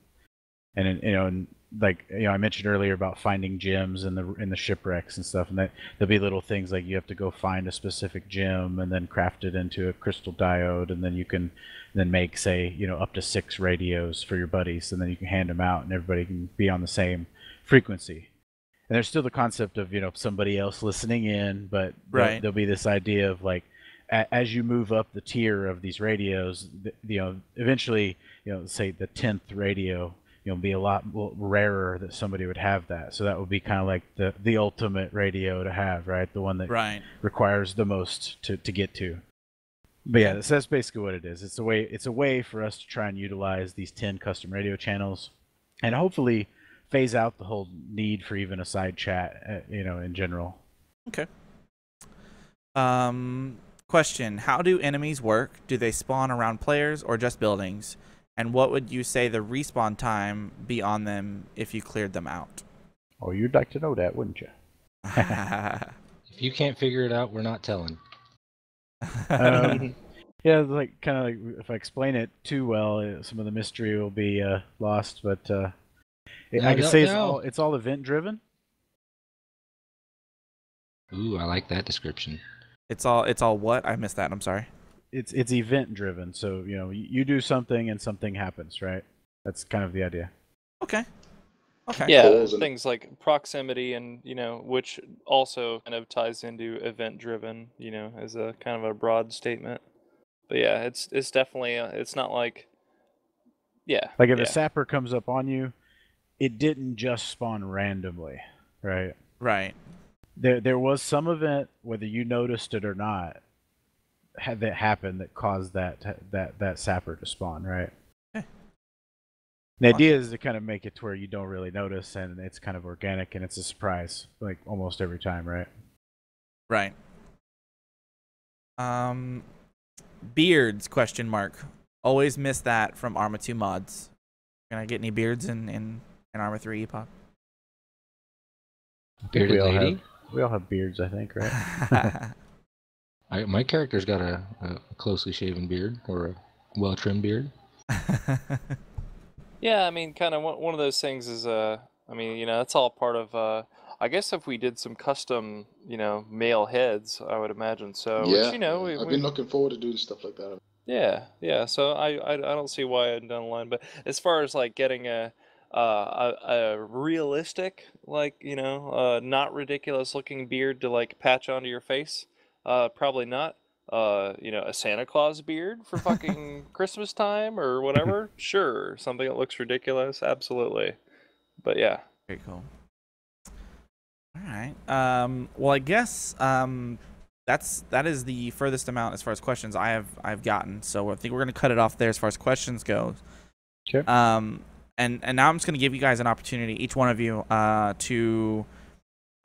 And like I mentioned earlier about finding gems in the shipwrecks and stuff, and that there'll be little things like you have to go find a specific gem and then craft it into a crystal diode, and then you can then make, say, up to 6 radios for your buddies, and then you can hand them out and everybody can be on the same frequency. And there's still the concept of somebody else listening in, but Right. there'll be this idea of like, as you move up the tier of these radios, eventually, say the 10th radio, be a lot rarer that somebody would have that. So that would be kind of like the ultimate radio to have, right? The one that Right. requires the most to get to. But yeah, that's basically what it is. It's a way for us to try and utilize these 10 custom radio channels, and hopefully phase out the whole need for even a side chat, in general. Okay. Question: how do enemies work? Do they spawn around players or just buildings? And what would you say the respawn time be on them if you cleared them out? Oh, you'd like to know that, wouldn't you? If you can't figure it out, we're not telling. Yeah, like kind of like if I explain it too well, some of the mystery will be lost. But I can say it's all event driven. Ooh, I like that description. It's all what? I missed that. I'm sorry. It's event driven, so you do something and something happens, right? That's kind of the idea. Okay. Okay. Yeah, things like proximity and which also kind of ties into event driven, as a kind of a broad statement. But yeah, it's definitely it's not like like if a sapper comes up on you, it didn't just spawn randomly, right? Right. There was some event, whether you noticed it or not, that happened that caused that sapper to spawn, right? Okay. The idea is to kind of make it to where you don't really notice, and it's kind of organic and it's a surprise, like almost every time, right? Right. Beards ? Always miss that from Arma 2 mods. Can I get any beards in Arma 3 Epoch? Bearded lady? We all have beards, I think, right? My character's got a closely shaven beard, or a well-trimmed beard. Yeah, I mean, kind of one of those things is, that's all part of, I guess if we did some custom, male heads, I would imagine so. Yeah, which, I've been looking forward to doing stuff like that. Yeah. So I don't see why I'd done a line, but as far as like getting a realistic, like not ridiculous looking beard to like patch onto your face, probably not. A Santa Claus beard for fucking Christmas time or whatever. Sure, something that looks ridiculous, absolutely. But yeah. Very cool. All right. Well, I guess that is the furthest amount as far as questions I've gotten. So I think we're gonna cut it off there as far as questions go. Sure. And now I'm just gonna give you guys an opportunity, each one of you, to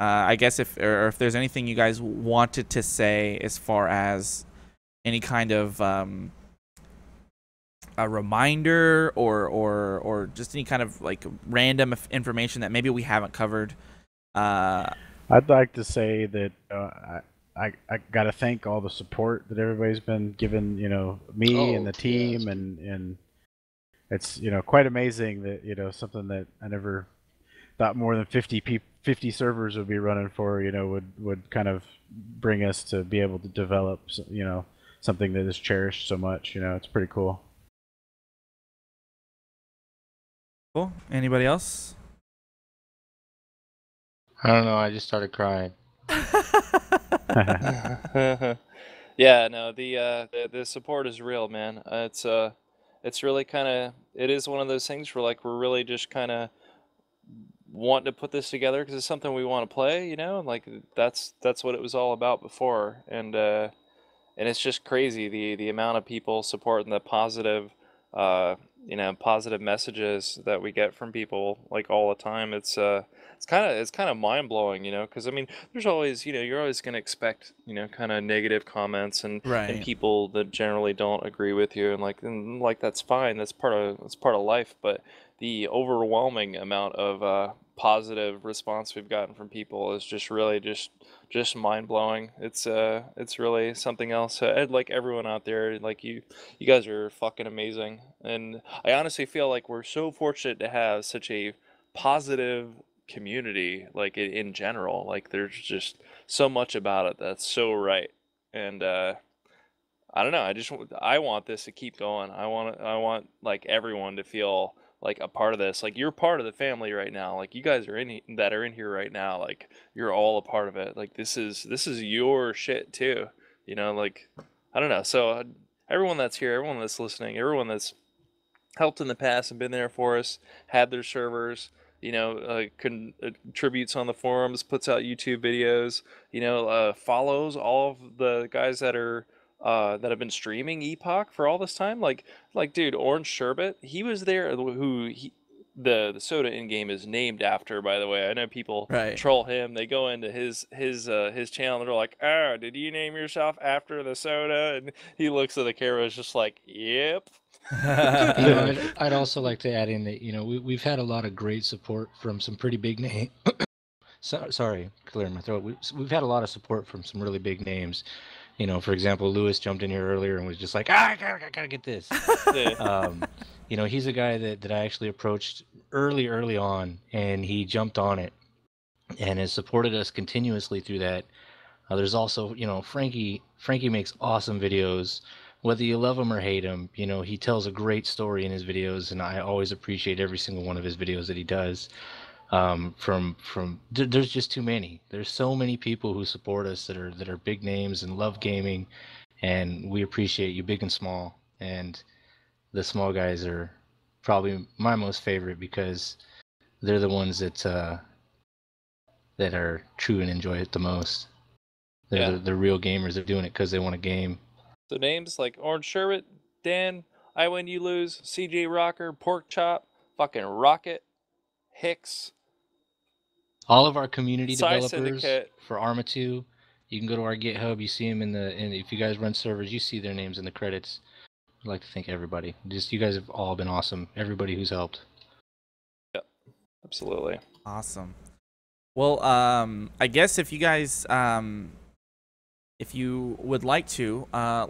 I guess if there's anything you guys wanted to say as far as any kind of a reminder or just any kind of like random information that maybe we haven't covered. I'd like to say that I got to thank all the support that everybody's been giving, me and the team, and it's quite amazing that something that I never thought more than 50 servers would be running for, would kind of bring us to be able to develop, something that is cherished so much. It's pretty cool. Cool. Anybody else? I don't know. I just started crying. Yeah, no, the support is real, man. It's really kind of, it is one of those things where like we're really just kind of wanting to put this together because it's something we want to play, like that's what it was all about before, and it's just crazy the amount of people supporting the positive positive messages that we get from people like all the time. It's kind of mind blowing, because I mean, there's always, you're always going to expect, kind of negative comments and people that generally don't agree with you, and that's fine. That's part of life. But the overwhelming amount of positive response we've gotten from people is just really just mind blowing. It's really something else. Like everyone out there, like you guys are fucking amazing, and I honestly feel like we're so fortunate to have such a positive community, like in general. Like there's just so much about it that's so right. And I don't know, I want this to keep going. I want like everyone to feel like a part of this. Like you're part of the family right now. Like you guys are that are in here right now. Like you're all a part of it. Like this is your shit too. You know, like I don't know. So everyone that's here, everyone that's listening, everyone that's helped in the past and been there for us, had their servers, you know, contributes on the forums, puts out YouTube videos, you know, follows all of the guys that are that have been streaming Epoch for all this time. Like dude, Orange Sherbet, he was there. The soda in game is named after, by the way. I know people Right. troll him. They go into his channel and they're like, "Oh, did you name yourself after the soda?" And he looks at the camera, is just like, "Yep." I'd also like to add in that we've had a lot of great support from some pretty big names. Sorry, clearing my throat. We've had a lot of support from some really big names. For example, Lewis jumped in here earlier and was just like, I gotta get this. He's a guy that I actually approached early on, and he jumped on it and has supported us continuously through that. There's also, Frankie makes awesome videos. Whether you love him or hate him, he tells a great story in his videos, and I always appreciate every single one of his videos that he does. There's just too many. There's so many people who support us that are big names and love gaming, and we appreciate you, big and small. And the small guys are probably my most favorite because they're the ones that are true and enjoy it the most. They're the real gamers. They're doing it because they want a game. So names like Orange Sherbet, Dan, I Win You Lose, CJ Rocker, Pork Chop, fucking Rocket, Hicks. All of our community Psy developers Syndicate. for Arma 2, you can go to our GitHub. You see them and if you guys run servers, you see their names in the credits. I'd like to thank everybody. You guys have all been awesome. Everybody who's helped. Yep, absolutely. Awesome. Well, I guess if you guys, if you would like to, I'll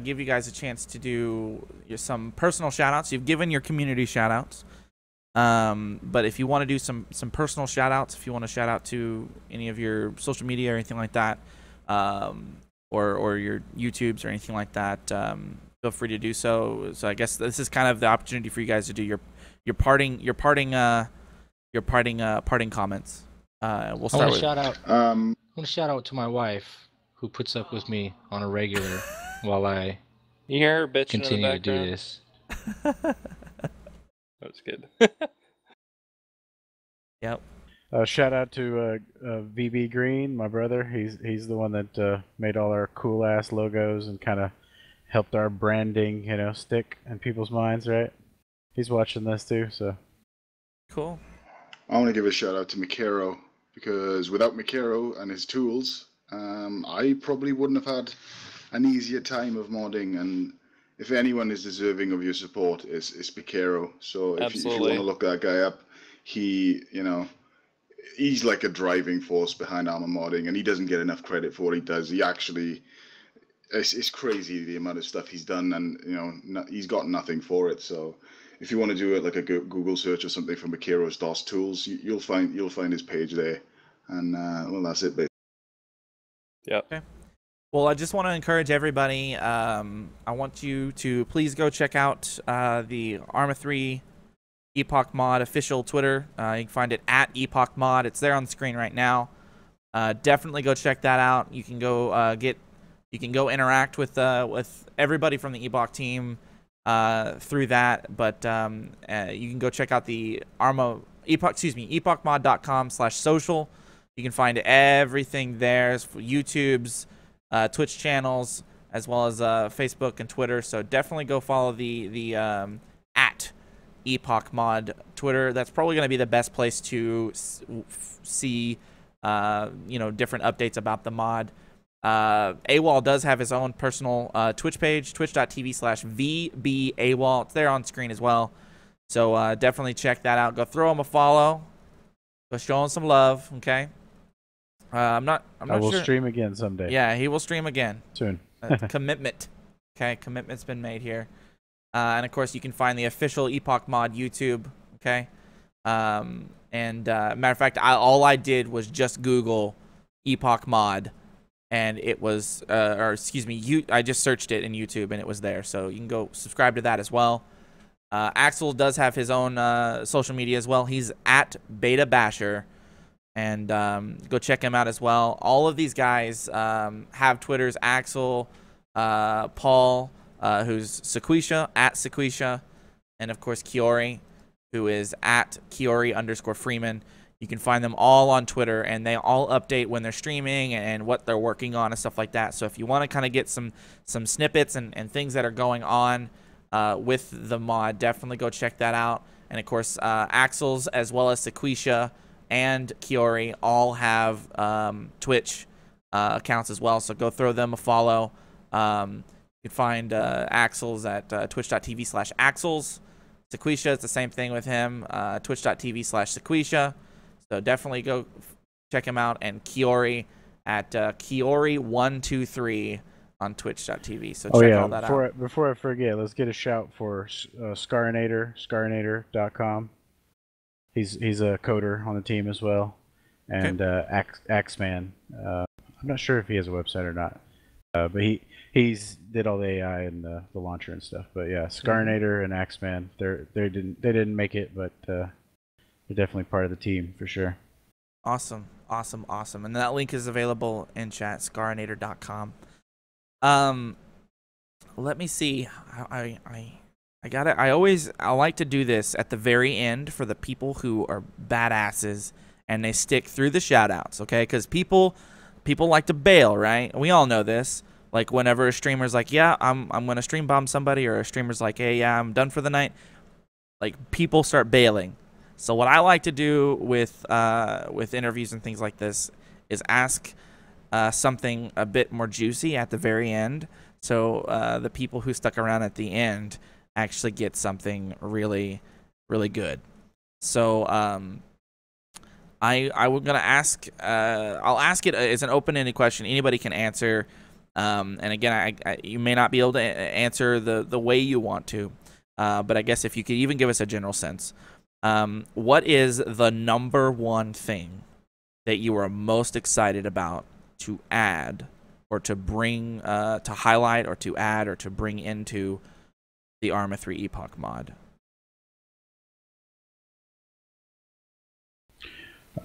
give you guys a chance to do some personal shout-outs. You've given your community shout-outs. But if you want to do some personal shout outs, if you want to shout out to any of your social media or anything like that, or your YouTubes or anything like that, feel free to do so. So I guess this is kind of the opportunity for you guys to do your parting comments. We'll start with. I want to shout out to my wife who puts up with me on a regular while I you hear her bitching continue in the to do background? this. That's good. Yep. Shout out to VB Green, my brother. He's the one that made all our cool ass logos and kind of helped our branding, stick in people's minds, right? He's watching this too, so. Cool. I want to give a shout out to Mikero, because without Mikero and his tools, I probably wouldn't have had an easier time of modding. And if anyone is deserving of your support, it's Mikero. So if you want to look that guy up, he's like a driving force behind Arma modding, and he doesn't get enough credit for what he does. He actually, it's crazy the amount of stuff he's done, and he's got nothing for it. So if you want to do it like a Google search or something for Mikero's DOS tools, you'll find his page there, and well, that's it basically. Yep. Okay. Well, I just want to encourage everybody. I want you to please go check out the Arma 3 Epoch Mod official Twitter. You can find it at Epoch Mod. It's there on the screen right now. Definitely go check that out. You can go interact with everybody from the Epoch team through that. But you can go check out the epochmod.com/social. You can find everything there. YouTube's, Twitch channels, as well as Facebook and Twitter. So definitely go follow the at Epoch Mod Twitter. That's probably going to be the best place to see different updates about the mod. AWOL does have his own personal Twitch page, twitch.tv/VBAWOL. It's there on screen as well. So definitely check that out. Go throw him a follow. Go show him some love. Okay. I'm not I will sure. stream again someday. Yeah, he will stream again. Soon. Commitment. Okay, commitment's been made here. And of course, you can find the official Epoch Mod YouTube. Okay, Matter of fact, all I did was just Google Epoch Mod, and it was, or excuse me, I just searched it in YouTube, and it was there. So you can go subscribe to that as well. Axel does have his own social media as well. He's at Beta Basher, and go check him out as well. All of these guys have Twitters. Axel, Paul, who's Sequisha, at Sequisha, and of course Kiori, who is at Kiori_Freeman. You can find them all on Twitter, and they all update when they're streaming and what they're working on and stuff like that. So if you want to kind of get some snippets and things that are going on with the mod, definitely go check that out. And of course, Axel's as well as Sequisha and Kiori all have Twitch accounts as well. So go throw them a follow. You can find Axel's at twitch.tv/Axels. Sequisha, it's the same thing with him, twitch.tv/Sequisha. So definitely go check him out. And Kiori at Kiori123 on twitch.tv. So check all that out. Before I forget, let's get a shout for Scarinator, scarinator.com. He's a coder on the team as well. And Axeman. I'm not sure if he has a website or not. But he's did all the AI and the launcher and stuff. But yeah, Scarinator and Axeman, they didn't make it, but they're definitely part of the team for sure. Awesome. And that link is available in chat, scarinator.com. Let me see. I like to do this at the very end for the people who are badasses and they stick through the shoutouts, okay? Because people like to bail, right? We all know this. Like whenever a streamer's like, yeah, I'm gonna stream bomb somebody, or a streamer's like, hey, yeah, I'm done for the night. Like people start bailing. So what I like to do with interviews and things like this is ask something a bit more juicy at the very end. So the people who stuck around at the end actually get something really, really good. So I'm gonna ask. I'll ask it as an open-ended question. Anybody can answer. And again, you may not be able to answer the way you want to, but I guess if you could even give us a general sense. What is the number one thing that you are most excited about to add, or to bring, to highlight, or to add, or to bring into the Arma 3 Epoch mod?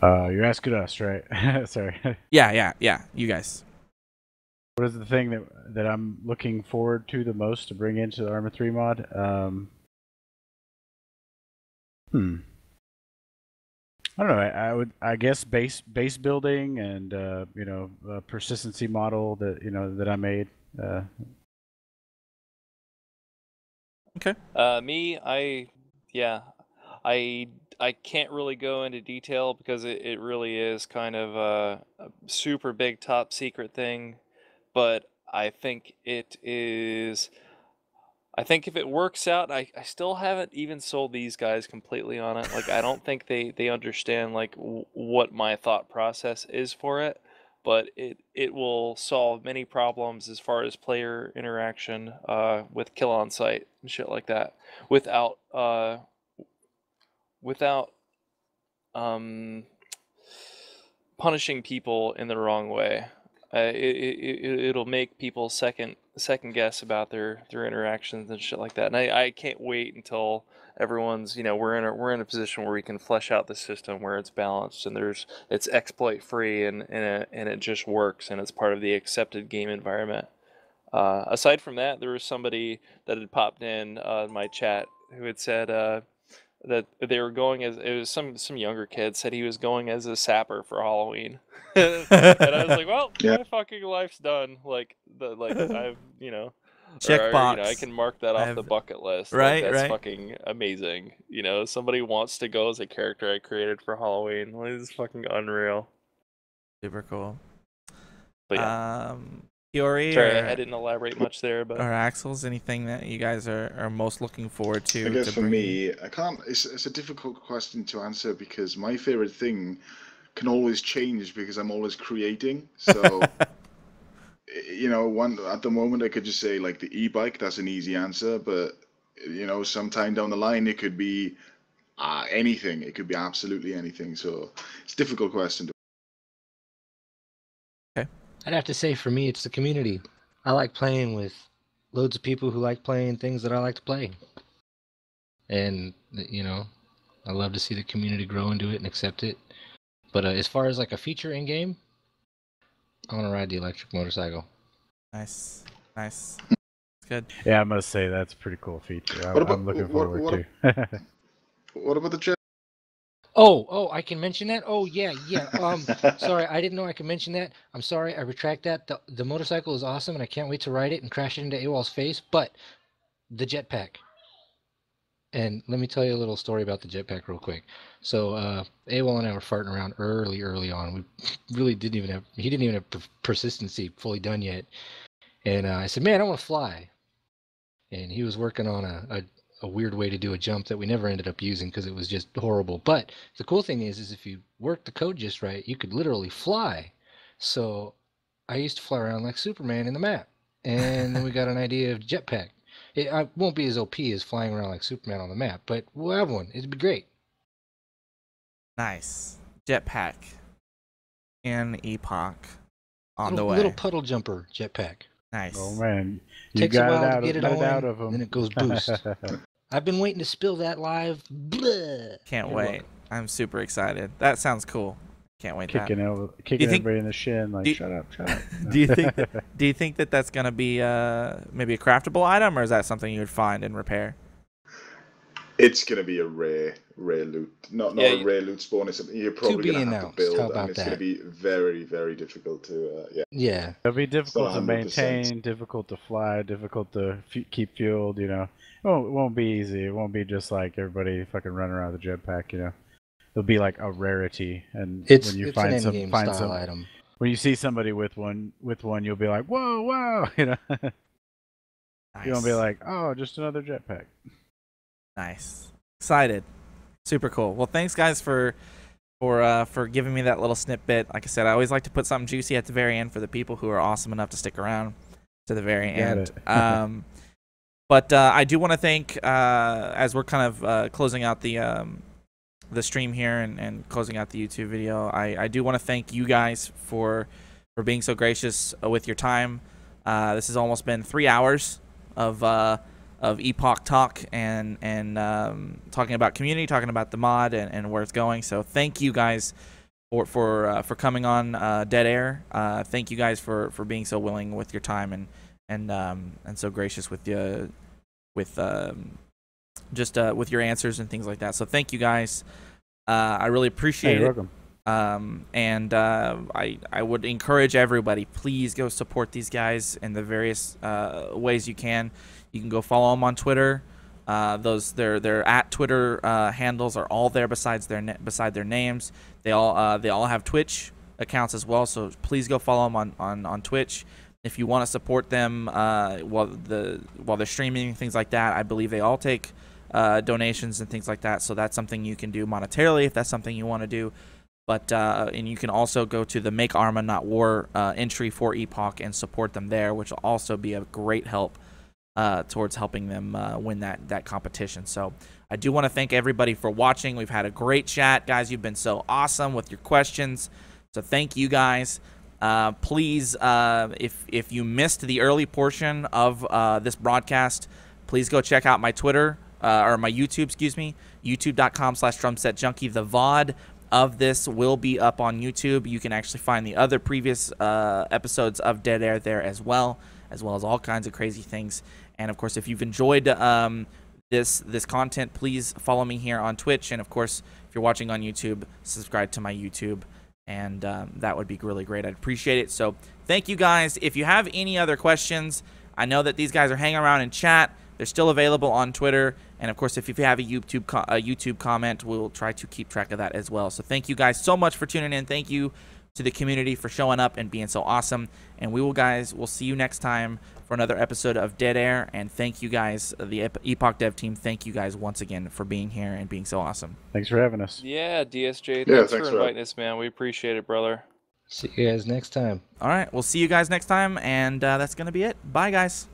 You're asking us, right? Sorry. Yeah. You guys. What is the thing that I'm looking forward to the most to bring into the Arma 3 mod? I don't know. I guess base building and persistency model that I made. Okay. I can't really go into detail because it really is kind of a super big top secret thing, but I think it is. I think if it works out, I still haven't even sold these guys completely on it. Like I don't think they understand like what my thought process is for it, but it will solve many problems as far as player interaction with kill on sight and shit like that without punishing people in the wrong way. It'll make people second guess about their interactions and shit like that. And I can't wait until everyone's we're in a position where we can flesh out the system where it's balanced and it's exploit free and it just works and it's part of the accepted game environment. Aside from that, there was somebody that had popped in my chat who had said that they were going as, it was some younger kid said he was going as a sapper for Halloween. And I was like, well, my fucking life's done. I've check box. I can mark that off the bucket list. Right, that's right. Fucking amazing. Somebody wants to go as a character I created for Halloween. It's fucking unreal. Super cool. But yeah. Kiori, sorry, I didn't elaborate much there, but or Axels, anything that you guys are most looking forward to? I guess for me, I can't. It's a difficult question to answer because my favorite thing can always change because I'm always creating. So, at the moment I could just say like the e-bike. That's an easy answer, but sometime down the line it could be anything. It could be absolutely anything. So it's a difficult question to. I'd have to say for me, it's the community. I like playing with loads of people who like playing things that I like to play. And, you know, I love to see the community grow into it and accept it. But as far as like a feature in game, I want to ride the electric motorcycle. Nice. Nice. Good. Yeah, I must say that's a pretty cool feature. I'm looking forward to. What about the jet? Oh, I can mention that? Oh, yeah. Sorry, I didn't know I could mention that. I'm sorry, I retract that. The motorcycle is awesome, and I can't wait to ride it and crash it into AWOL's face, but the jetpack. And let me tell you a little story about the jetpack real quick. So, AWOL and I were farting around early on. We really he didn't even have persistency fully done yet. And I said, man, I want to fly. And he was working on a weird way to do a jump that we never ended up using because it was just horrible. But the cool thing is if you work the code just right, you could literally fly. So I used to fly around like Superman in the map. And then we got an idea of jetpack. I won't be as OP as flying around like Superman on the map, but we'll have one. It'd be great. Nice. Jetpack. In Epoch. On the way. Little puddle jumper jetpack. Nice. Oh man, you Takes a got while it to get it out on, of him. then it goes boost. I've been waiting to spill that live. Blah. Can't wait. I'm super excited. That sounds cool. Can't wait. Kicking everybody in the shin, like shut up. Do you think that that's gonna be maybe a craftable item, or is that something you would find and repair? It's gonna be a rare loot, not a rare loot spawn. You're probably gonna have to build, and it's gonna be very, very difficult to Yeah. It'll be difficult to 100%. maintain, difficult to fly, difficult to keep fueled. You know, it won't be easy. It won't be just like everybody fucking running around with a jetpack. You know, it'll be like a rarity, and when you find some item. When you see somebody with one, you'll be like, whoa, you know. Nice. You won't be like, oh, just another jetpack. Nice. Excited. Super cool. Well, thanks guys for giving me that little snippet. Like I said, I always like to put something juicy at the very end for the people who are awesome enough to stick around to the very end. But I do want to thank, as we're kind of closing out the stream here and closing out the YouTube video, I do want to thank you guys for being so gracious with your time. This has almost been 3 hours of Epoch talk and talking about community, talking about the mod and where it's going. So thank you guys for coming on Dead Air. Thank you guys for being so willing with your time and so gracious with with your answers and things like that. So thank you guys. I really appreciate it. You're welcome. I would encourage everybody, please go support these guys in the various ways you can. You can go follow them on Twitter. Their at Twitter handles are all there beside their names. They all have Twitch accounts as well. So please go follow them on Twitch. If you want to support them while they're streaming and things like that, I believe they all take donations and things like that. So that's something you can do monetarily if that's something you want to do. But and you can also go to the Make Arma Not War entry for Epoch and support them there, which will also be a great help towards helping them win that competition. So I do want to thank everybody for watching. We've had a great chat, guys. You've been so awesome with your questions. So thank you guys. Please, if you missed the early portion of this broadcast, please go check out my Twitter or my YouTube, excuse me, youtube.com/drumsetjunky. The VOD of this will be up on YouTube. You can actually find the other previous episodes of Dead Air there as well as all kinds of crazy things. And of course, if you've enjoyed this content, please follow me here on Twitch. And of course, if you're watching on YouTube, subscribe to my YouTube. And that would be really great. I'd appreciate it. So thank you guys. If you have any other questions, I know that these guys are hanging around in chat. They're still available on Twitter. And of course, if you have a YouTube comment, we'll try to keep track of that as well. So thank you guys so much for tuning in. Thank you to the community for showing up and being so awesome. And we'll see you next time for another episode of Dead Air. And thank you guys, the Epoch Dev team. Thank you guys once again for being here and being so awesome. Thanks for having us. Yeah, DSJ, thanks for inviting us, man. We appreciate it, brother. See you guys next time. All right, we'll see you guys next time. And that's going to be it. Bye, guys.